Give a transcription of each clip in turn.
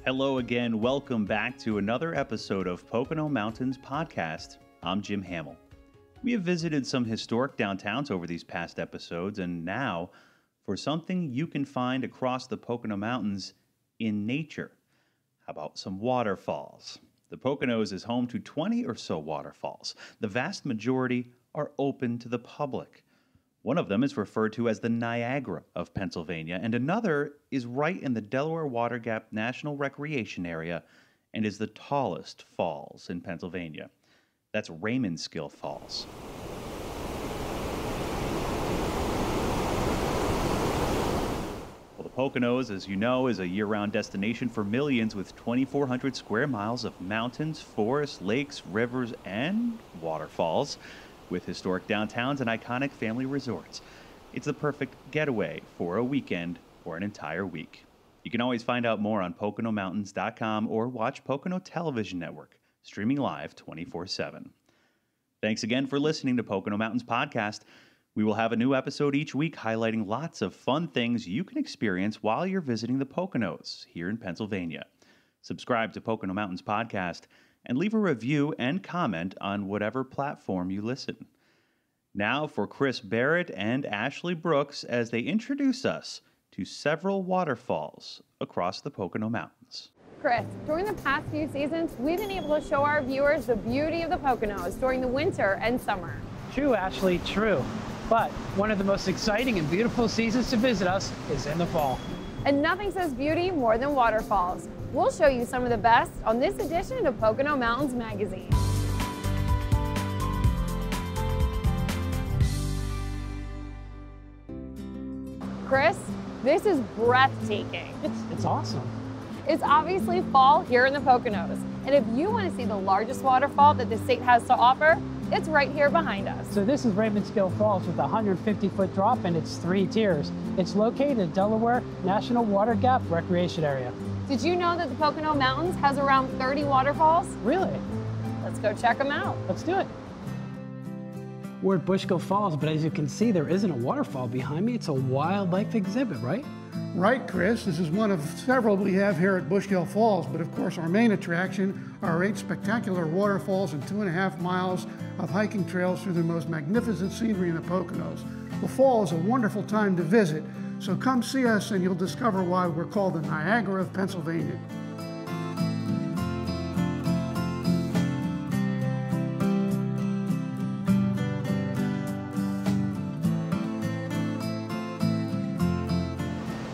Hello again. Welcome back to another episode of Pocono Mountains Podcast. I'm Jim Hamill. We have visited some historic downtowns over these past episodes, and now for something you can find across the Pocono Mountains in nature. How about some waterfalls? The Poconos is home to 20 or so waterfalls. The vast majority are open to the public. One of them is referred to as the Niagara of Pennsylvania, and another is right in the Delaware Water Gap National Recreation Area and is the tallest falls in Pennsylvania. That's Raymondskill Falls. Well, the Poconos, as you know, is a year-round destination for millions with 2,400 square miles of mountains, forests, lakes, rivers, and waterfalls, with historic downtowns and iconic family resorts. It's the perfect getaway for a weekend or an entire week. You can always find out more on PoconoMountains.com or watch Pocono Television Network, streaming live 24/7. Thanks again for listening to Pocono Mountains Podcast. We will have a new episode each week highlighting lots of fun things you can experience while you're visiting the Poconos here in Pennsylvania. Subscribe to Pocono Mountains Podcast and leave a review and comment on whatever platform you listen. Now for Chris Barrett and Ashley Brooks as they introduce us to several waterfalls across the Pocono Mountains. Chris, during the past few seasons, we've been able to show our viewers the beauty of the Poconos during the winter and summer. True, Ashley, true. But one of the most exciting and beautiful seasons to visit us is in the fall. And nothing says beauty more than waterfalls. We'll show you some of the best on this edition of Pocono Mountains Magazine. Chris, this is breathtaking. It's awesome. It's obviously fall here in the Poconos. And if you want to see the largest waterfall that the state has to offer, it's right here behind us. So this is Raymondskill Falls with a 150-foot drop and it's 3 tiers. It's located in Delaware National Water Gap Recreation Area. Did you know that the Pocono Mountains has around 30 waterfalls? Really? Let's go check them out. Let's do it. We're at Bushkill Falls, but as you can see, there isn't a waterfall behind me. It's a wildlife exhibit, right? Right, Chris. This is one of several we have here at Bushkill Falls, but of course our main attraction are 8 spectacular waterfalls and 2.5 miles of hiking trails through the most magnificent scenery in the Poconos. The fall is a wonderful time to visit, so come see us and you'll discover why we're called the Niagara of Pennsylvania.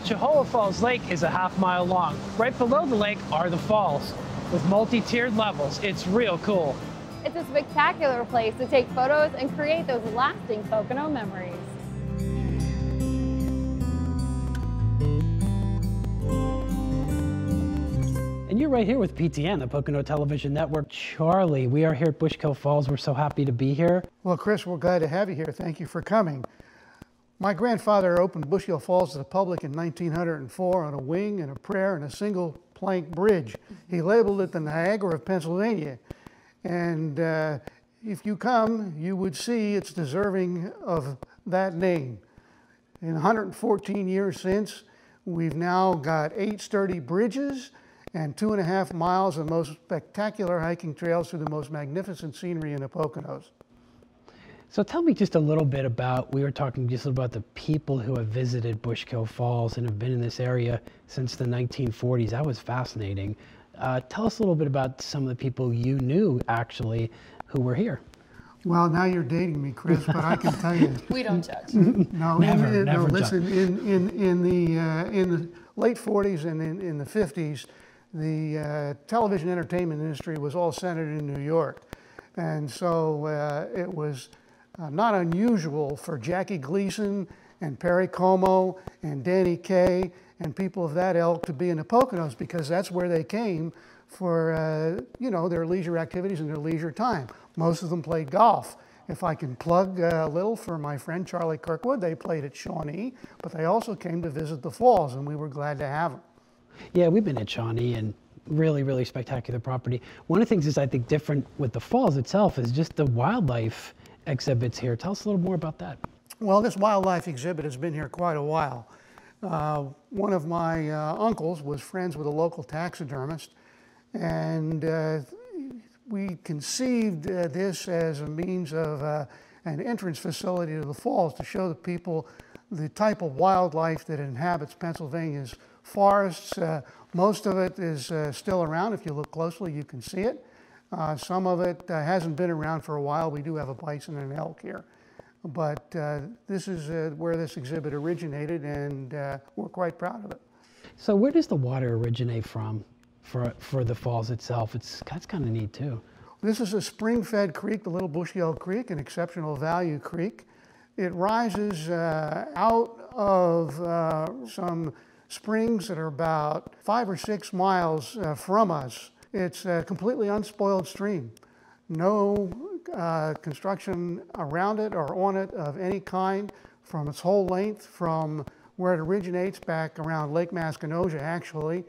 Chihuahua Falls Lake is a half-mile long. Right below the lake are the falls with multi-tiered levels. It's real cool. It's a spectacular place to take photos and create those lasting Pocono memories. And you're right here with PTN, the Pocono Television Network. Charlie, we are here at Bushkill Falls. We're so happy to be here. Well, Chris, we're glad to have you here. Thank you for coming. My grandfather opened Bushkill Falls to the public in 1904 on a wing and a prayer and a single plank bridge. He labeled it the Niagara of Pennsylvania. And if you come, you would see it's deserving of that name. In 114 years since, we've now got 8 sturdy bridges and 2.5 miles of most spectacular hiking trails through the most magnificent scenery in the Poconos. So tell me just a little bit about, we were talking just about the people who have visited Bushkill Falls and have been in this area since the 1940s. That was fascinating. Tell us a little bit about some of the people you knew, actually, who were here. Well, now you're dating me, Chris, but I can tell you. We don't judge. No, Never listen, in the late 40s and in the 50s, the television entertainment industry was all centered in New York. And so it was not unusual for Jackie Gleason and Perry Como and Danny Kaye and people of that ilk to be in the Poconos because that's where they came for their leisure activities and their leisure time. Most of them played golf. If I can plug a little for my friend Charlie Kirkwood, they played at Shawnee, but they also came to visit the falls, and we were glad to have them. Yeah, we've been at Shawnee, and really, really spectacular property. One of the things is I think different with the falls itself is just the wildlife exhibits here. Tell us a little more about that. Well, this wildlife exhibit has been here quite a while. One of my uncles was friends with a local taxidermist, and we conceived this as a means of an entrance facility to the falls to show the people the type of wildlife that inhabits Pennsylvania's forests. Most of it is still around. If you look closely, you can see it. Some of it hasn't been around for a while. We do have a bison and an elk here. But this is where this exhibit originated, and we're quite proud of it. So where does the water originate from for the falls itself? That's kind of neat too. This is a spring-fed creek, the Little Bushkill Creek, an exceptional value creek. It rises out of some springs that are about 5 or 6 miles from us. It's a completely unspoiled stream. No construction around it or on it of any kind from its whole length, from where it originates back around Lake Masconosia actually,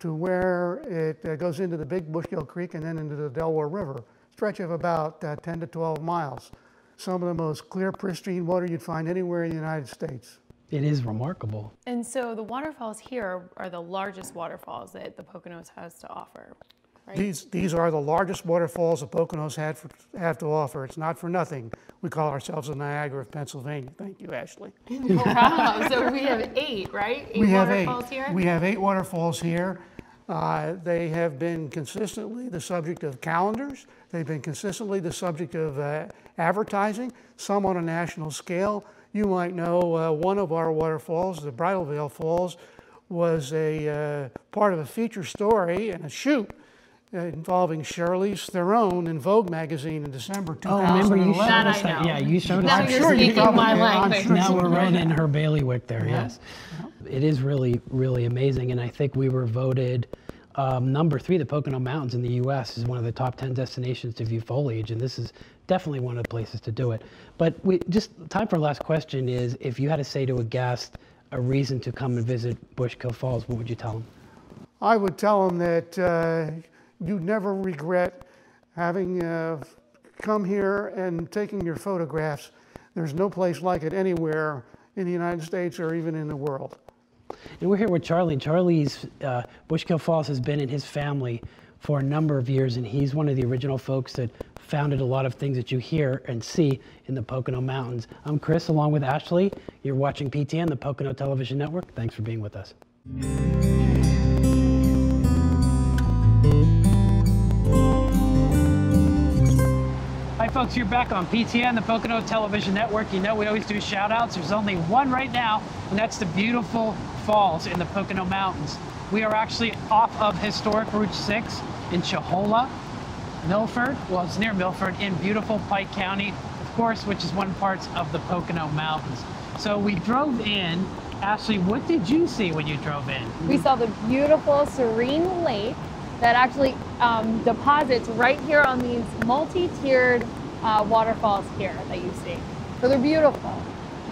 to where it goes into the Big Bushkill Creek and then into the Delaware River. Stretch of about 10 to 12 miles. Some of the most clear, pristine water you'd find anywhere in the United States. It is remarkable. And so the waterfalls here are the largest waterfalls that the Poconos has to offer, right? These are the largest waterfalls the Poconos have to offer. It's not for nothing. We call ourselves the Niagara of Pennsylvania. Thank you, Ashley. Wow, so we have 8, right? 8 waterfalls here? We have 8 waterfalls here. They have been consistently the subject of calendars. They've been consistently the subject of advertising, some on a national scale. You might know one of our waterfalls, the Bridalveil Falls, was a part of a feature story and a shoot involving Charlize Theron in Vogue magazine in December 2011. Oh, remember you showed That us I that? know. Yeah, you showed us Now that. you're speaking my language. Now we're right in her bailiwick there, yes. It is really, really amazing, and I think we were voted number 3, the Pocono Mountains in the U.S. is one of the top 10 destinations to view foliage, and this is definitely one of the places to do it. But just time for our last question is, if you had to say to a guest a reason to come and visit Bushkill Falls, what would you tell them? I would tell them that you'd never regret having come here and taking your photographs. There's no place like it anywhere in the United States or even in the world. And we're here with Charlie, and Charlie's Bushkill Falls has been in his family for a number of years, and he's one of the original folks that founded a lot of things that you hear and see in the Pocono Mountains. I'm Chris, along with Ashley. You're watching PTN, the Pocono Television Network. Thanks for being with us. Hi folks, you're back on PTN, the Pocono Television Network. You know we always do shout outs. There's only one right now, and that's the beautiful falls in the Pocono Mountains. We are actually off of historic Route 6 in Chehola, Milford. Well, it's near Milford in beautiful Pike County, of course, which is one part of the Pocono Mountains. So we drove in. Ashley, what did you see when you drove in? We saw the beautiful serene lake that actually deposits right here on these multi-tiered waterfalls here that you see. So they're beautiful.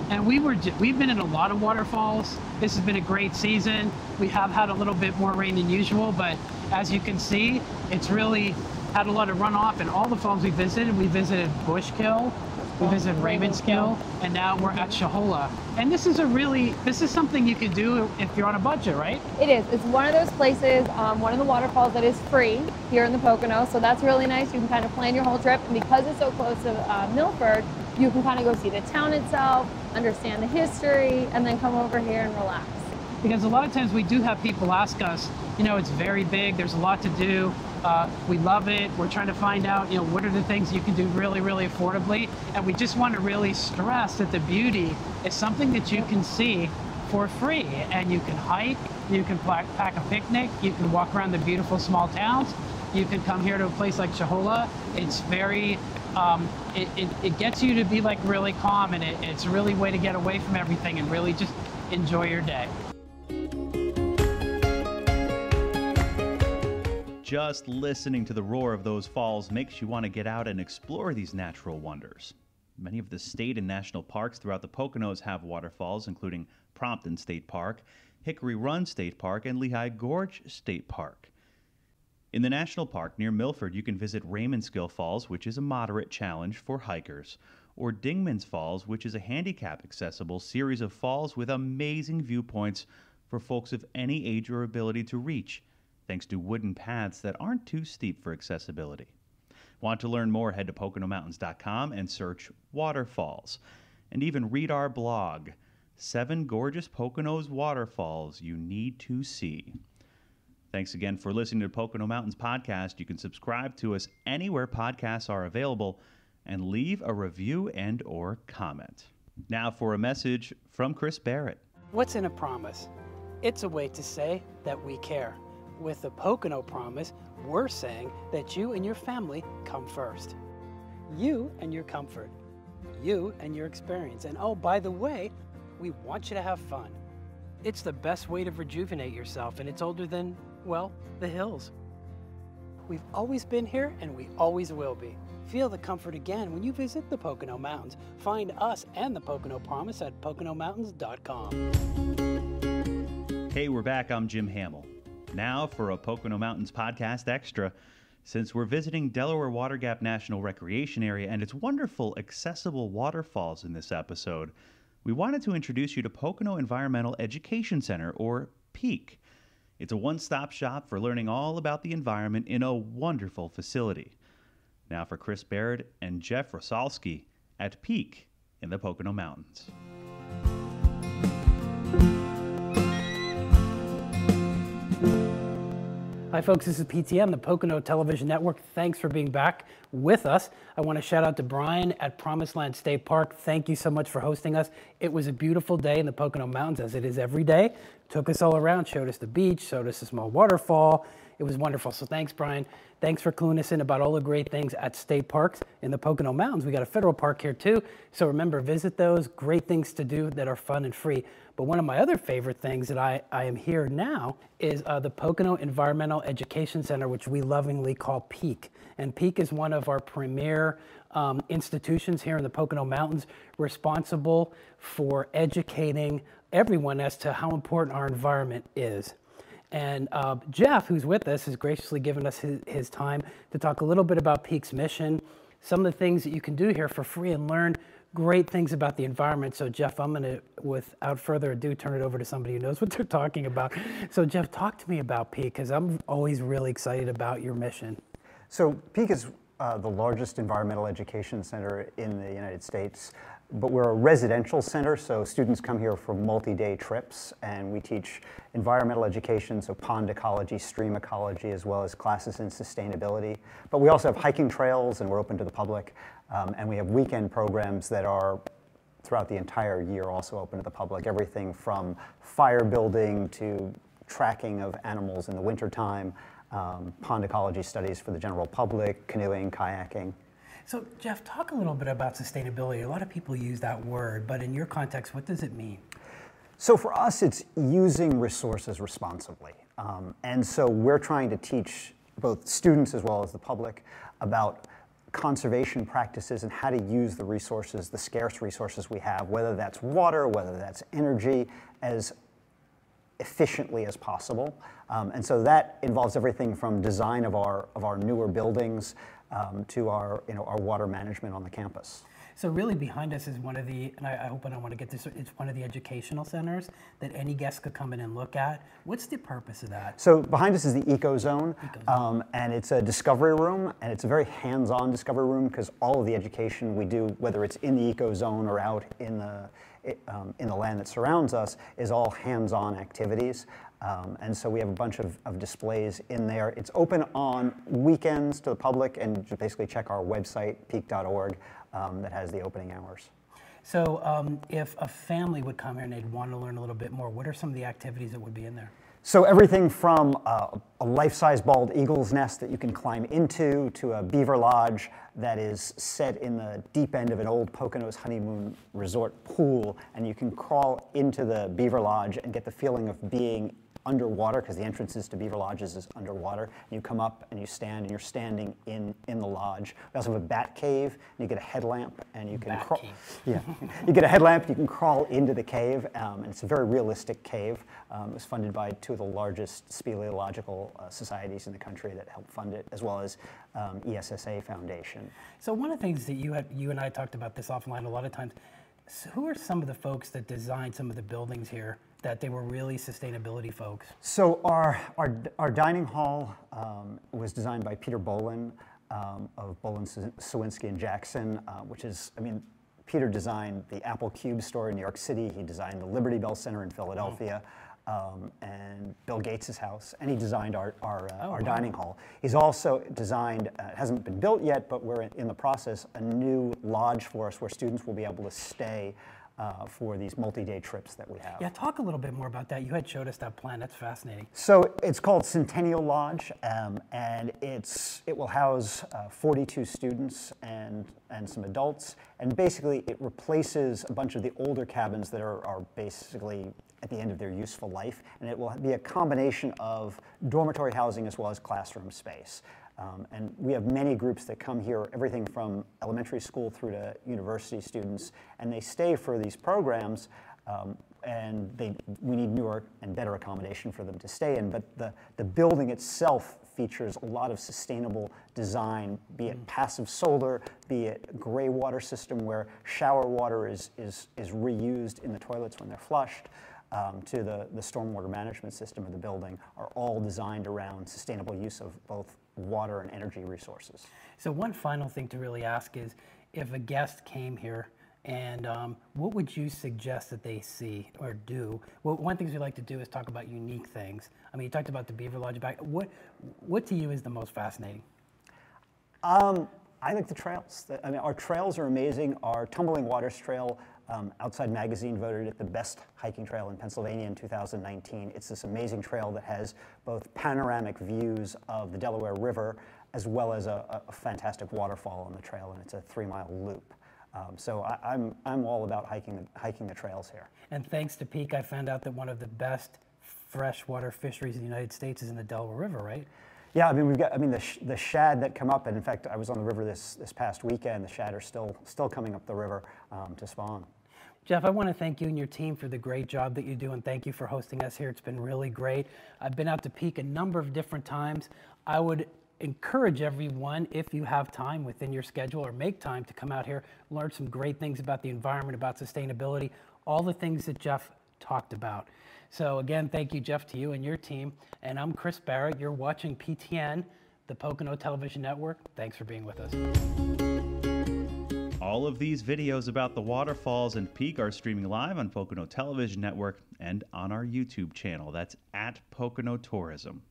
And we've been in a lot of waterfalls. This has been a great season. We have had a little bit more rain than usual, but as you can see, it's really had a lot of runoff. And all the falls we visited Bushkill, we visited Raymondskill, and now we're at Chehola. And this is something you can do if you're on a budget, right? It is. It's one of those places, one of the waterfalls that is free here in the Pocono. So that's really nice. You can kind of plan your whole trip. And because it's so close to Milford, you can kind of go see the town itself, understand the history, and then come over here and relax. Because a lot of times we do have people ask us, you know, it's very big, there's a lot to do. We love it. We're trying to find out, you know, what are the things you can do really, really affordably. And we just want to really stress that the beauty is something that you can see for free. And you can hike, you can pack a picnic, you can walk around the beautiful small towns. You can come here to a place like Chehola. It's very, it gets you to be like really calm, and it's a really way to get away from everything and really just enjoy your day. Just listening to the roar of those falls makes you want to get out and explore these natural wonders. Many of the state and national parks throughout the Poconos have waterfalls, including Prompton State Park, Hickory Run State Park, and Lehigh Gorge State Park. In the national park near Milford, you can visit Raymondskill Falls, which is a moderate challenge for hikers, or Dingman's Falls, which is a handicap-accessible series of falls with amazing viewpoints for folks of any age or ability to reach, thanks to wooden paths that aren't too steep for accessibility. Want to learn more? Head to PoconoMountains.com and search Waterfalls. And even read our blog, 7 Gorgeous Poconos Waterfalls You Need to See. Thanks again for listening to Pocono Mountains Podcast. You can subscribe to us anywhere podcasts are available and leave a review and or comment. Now for a message from Chris Barrett. What's in a promise? It's a way to say that we care. With the Pocono Promise, we're saying that you and your family come first. You and your comfort. You and your experience. And oh, by the way, we want you to have fun. It's the best way to rejuvenate yourself, and it's older than, well, the hills. We've always been here, and we always will be. Feel the comfort again when you visit the Pocono Mountains. Find us and the Pocono Promise at PoconoMountains.com. Hey, we're back. I'm Jim Hamill. Now for a Pocono Mountains Podcast Extra. Since we're visiting Delaware Water Gap National Recreation Area and its wonderful accessible waterfalls in this episode, we wanted to introduce you to Pocono Environmental Education Center, or PEAK. It's a one-stop shop for learning all about the environment in a wonderful facility. Now for Chris Barrett and Jeff Rosalski at PEAK in the Pocono Mountains. Hi folks, this is PTM, the Pocono Television Network. Thanks for being back with us. I want to shout out to Brian at Promised Land State Park. Thank you so much for hosting us. It was a beautiful day in the Pocono Mountains, as it is every day. Took us all around, showed us the beach, showed us a small waterfall. It was wonderful. So thanks, Brian. Thanks for cluing us in about all the great things at state parks in the Pocono Mountains. We got a federal park here too. So remember, visit those. Great things to do that are fun and free. But one of my other favorite things that I am here now is the Pocono Environmental Education Center, which we lovingly call PEAK. And PEAK is one of our premier institutions here in the Pocono Mountains, responsible for educating everyone as to how important our environment is. And Jeff, who's with us, has graciously given us his time to talk a little bit about PEAK's mission, some of the things that you can do here for free and learn great things about the environment. So Jeff, I'm gonna, without further ado, turn it over to somebody who knows what they're talking about. So Jeff, talk to me about PEAK, because I'm always really excited about your mission. So PEAK is the largest environmental education center in the United States, but we're a residential center, so students come here for multi-day trips, and we teach environmental education, so pond ecology, stream ecology, as well as classes in sustainability. But we also have hiking trails, and we're open to the public, and we have weekend programs that are throughout the entire year also open to the public, everything from fire building to tracking of animals in the wintertime, pond ecology studies for the general public, canoeing, kayaking. So Jeff, talk a little bit about sustainability. A lot of people use that word, but in your context, what does it mean? So for us, it's using resources responsibly. And so we're trying to teach both students as well as the public about conservation practices and how to use the resources, the scarce resources we have, whether that's water, whether that's energy, as efficiently as possible. And so that involves everything from design of our newer buildings to our water management on the campus. So really behind us is one of the, and I hope I don't want to get this, it's one of the educational centers that any guest could come in and look at. What's the purpose of that? So behind us is the Eco Zone, and it's a discovery room, and it's a very hands-on discovery room because all of the education we do, whether it's in the Eco Zone or out in the land that surrounds us, is all hands-on activities. And so we have a bunch of displays in there. It's open on weekends to the public, and just basically check our website, peak.org, that has the opening hours. So if a family would come here and they'd want to learn a little bit more, what are some of the activities that would be in there? So everything from a life-size bald eagle's nest that you can climb into, to a beaver lodge that is set in the deep end of an old Poconos honeymoon resort pool, and you can crawl into the beaver lodge and get the feeling of being underwater, because the entrances to Beaver Lodges is underwater. And you come up and you stand, and you're standing in the lodge. We also have a bat cave, and you get a headlamp, and you can crawl. Yeah, you get a headlamp, you can crawl into the cave, and it's a very realistic cave. It was funded by two of the largest speleological societies in the country that helped fund it, as well as ESSA Foundation. So one of the things that you and I talked about this offline a lot of times, so who are some of the folks that designed some of the buildings here that they were really sustainability folks? So our dining hall was designed by Peter Bolin of Bolin, Sawinski and Jackson, which is, I mean, Peter designed the Apple Cube store in New York City. He designed the Liberty Bell Center in Philadelphia. And Bill Gates' house, and he designed our dining hall. He's also designed, it hasn't been built yet, but we're in the process, a new lodge for us where students will be able to stay for these multi-day trips that we have. Yeah, talk a little bit more about that. You had showed us that plan. That's fascinating. So it's called Centennial Lodge, and it will house 42 students and some adults, and basically it replaces a bunch of the older cabins that are basically at the end of their useful life, and it will be a combination of dormitory housing as well as classroom space. And we have many groups that come here, everything from elementary school through to university students, and they stay for these programs, and we need newer and better accommodation for them to stay in. But the building itself features a lot of sustainable design, be it passive solar, be it gray water system where shower water is reused in the toilets when they're flushed, to the stormwater management system of the building, are all designed around sustainable use of both water and energy resources. So one final thing to really ask is, if a guest came here, and what would you suggest that they see or do? Well, one of the things we like to do is talk about unique things. I mean, you talked about the Beaver Lodge back. What to you is the most fascinating? I think the trails. I mean, our trails are amazing. Our Tumbling Waters Trail, Outside Magazine voted it the best hiking trail in Pennsylvania in 2019. It's this amazing trail that has both panoramic views of the Delaware River as well as a fantastic waterfall on the trail, and it's a 3-mile loop. So I'm all about hiking the trails here. And thanks to Peak, I found out that one of the best freshwater fisheries in the United States is in the Delaware River, right? Yeah, I mean the shad that come up, and in fact I was on the river this past weekend. The shad are still coming up the river to spawn. Jeff, I want to thank you and your team for the great job that you do, and thank you for hosting us here. It's been really great. I've been out to Peak a number of different times. I would encourage everyone, if you have time within your schedule, or make time to come out here, learn some great things about the environment, about sustainability, all the things that Jeff talked about. So again, thank you, Jeff, to you and your team. And I'm Chris Barrett. You're watching PTN, the Pocono Television Network. Thanks for being with us. All of these videos about the waterfalls and Peak are streaming live on Pocono Television Network and on our YouTube channel. That's at Pocono Tourism.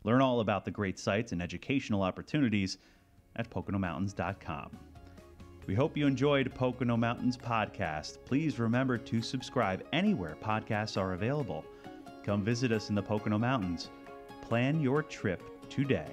Learn all about the great sites and educational opportunities at PoconoMountains.com. We hope you enjoyed Pocono Mountains Podcast. Please remember to subscribe anywhere podcasts are available. Come visit us in the Pocono Mountains. Plan your trip today.